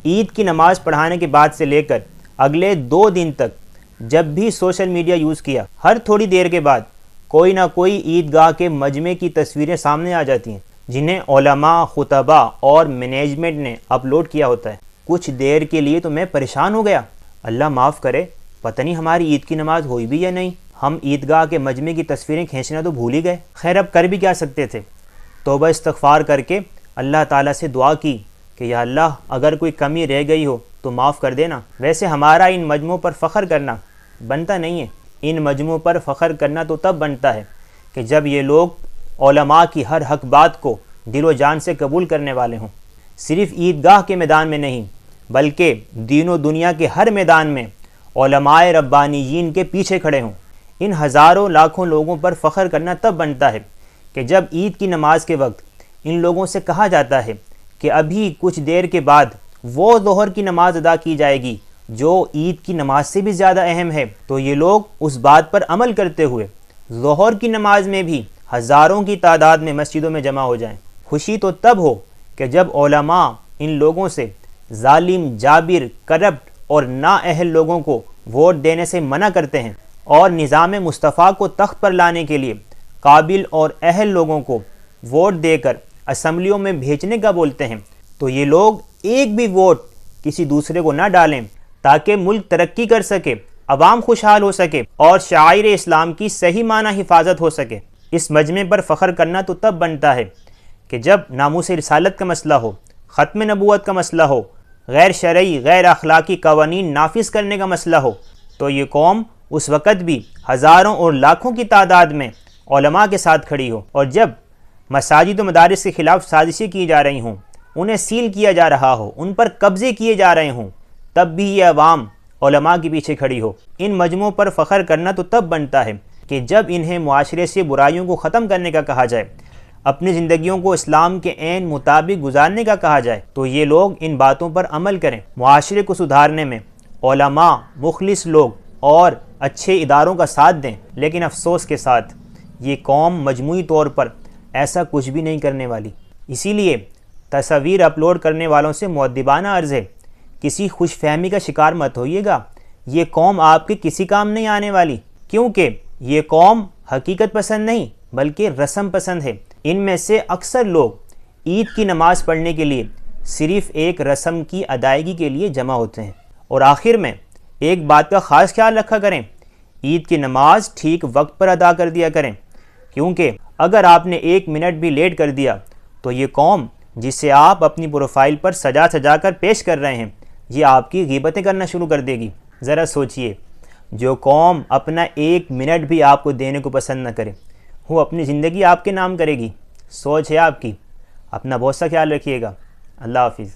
عید کی نماز پڑھانے کے بعد سے لے کر اگلے 2 دن تک جب بھی سوشل میڈیا یوز کیا، ہر تھوڑی دیر کے بعد کوئی نہ کوئی عیدگاہ کے مجمع کی تصویریں سامنے آ جاتی ہیں جنہیں علماء، خطباء اور مینجمنٹ نے اپلوڈ کیا ہوتا ہے۔ کچھ دیر کے لیے تو میں پریشان ہو گیا، اللہ معاف کرے، پتہ نہیں ہماری عید کی نماز ہوئی بھی یا نہیں، ہم عیدگاہ کے مجمع کی تصویریں کھینچنا تو بھول ہی گئے۔ خیر اب کر بھی کیا سکتے تھے، توبہ استغفار کر کے اللہ تعالیٰ سے دعا کی کہ یا اللہ اگر کوئی کمی رہ گئی ہو تو معاف کر دینا۔ ویسے ہمارا ان مجموعوں پر فخر کرنا بنتا نہیں ہے، ان مجموعوں پر فخر کرنا تو تب بنتا ہے کہ جب یہ لوگ علماء کی ہر حق بات کو دل و جان سے قبول کرنے والے ہوں، صرف عیدگاہ کے میدان میں نہیں بلکہ دین و دنیا کے ہر میدان میں علماء ربانیین کے پیچھے کھڑے ہوں۔ ان ہزاروں لاکھوں لوگوں پر فخر کرنا تب بنتا ہے کہ جب عید کی نماز کے وقت ان لوگوں سے کہا جاتا ہے کہ ابھی کچھ دیر کے بعد وہ ظہر کی نماز ادا کی جائے گی جو عید کی نماز سے بھی زیادہ اہم ہے، تو یہ لوگ اس بات پر عمل کرتے ہوئے ظہر کی نماز میں بھی ہزاروں کی تعداد میں مسجدوں میں جمع ہو جائیں۔ خوشی تو تب ہو کہ جب علماء ان لوگوں سے ظالم، جابر، کرپٹ اور نااہل لوگوں کو ووٹ دینے سے منع کرتے ہیں اور نظام مصطفیٰ کو تخت پر لانے کے لیے قابل اور اہل لوگوں کو ووٹ دے کر اسمبلیوں میں بھیجنے کا بولتے ہیں، تو یہ لوگ ایک بھی ووٹ کسی دوسرے کو نہ ڈالیں تاکہ ملک ترقی کر سکے، عوام خوشحال ہو سکے اور شعائر اسلام کی صحیح معنی حفاظت ہو سکے۔ اس مجمع پر فخر کرنا تو تب بنتا ہے کہ جب ناموس رسالت کا مسئلہ ہو، ختم نبوت کا مسئلہ ہو، غیر شرعی، غیر اخلاقی قوانین نافذ کرنے کا مسئلہ ہو، تو یہ قوم اس وقت بھی ہزاروں اور لاکھوں کی تعداد میں علماء کے ساتھ کھڑی ہو، اور جب مساجد و مدارس کے خلاف سازشیں کی جا رہی ہوں، انہیں سیل کیا جا رہا ہو، ان پر قبضے کیے جا رہے ہوں، تب بھی یہ عوام علماء کے پیچھے کھڑی ہو۔ ان مجموعوں پر فخر کرنا تو تب بنتا ہے کہ جب انہیں معاشرے سے برائیوں کو ختم کرنے کا کہا جائے، اپنی زندگیوں کو اسلام کے عین مطابق گزارنے کا کہا جائے، تو یہ لوگ ان باتوں پر عمل کریں۔ معاشرے کو سدھارنے میں علماء، مخلص لوگ اور اچھے اداروں کا ساتھ دیں، لیکن افسوس کے ساتھ یہ قوم مجموعی طور پر ایسا کچھ بھی نہیں کرنے والی۔ اسی لیے تصاویر اپلوڈ کرنے والوں سے مؤدبانہ عرض ہے، کسی خوش فہمی کا شکار مت ہوئیے گا، یہ قوم آپ کے کسی کام نہیں آنے والی، کیونکہ یہ قوم حقیقت پسند نہیں بلکہ رسم پسند ہے۔ ان میں سے اکثر لوگ عید کی نماز پڑھنے کے لیے صرف ایک رسم کی ادائیگی کے لیے جمع ہوتے ہیں۔ اور آخر میں ایک بات کا خاص خیال رکھا کریں، عید کی نماز ٹھیک وقت پر ادا کر دیا کریں، کیونکہ اگر آپ نے 1 منٹ بھی لیٹ کر دیا تو یہ قوم جسے آپ اپنی پروفائل پر سجا کر پیش کر رہے ہیں، یہ آپ کی غیبتیں کرنا شروع کر دے گی۔ ذرا سوچئے، جو قوم اپنا 1 منٹ بھی آپ کو دینے کو پسند نہ کرے، وہ اپنی زندگی آپ کے نام کرے گی۔ سوچ ہے آپ کی۔ اپنا بہت سا خیال رکھیے گا۔ اللہ حافظ۔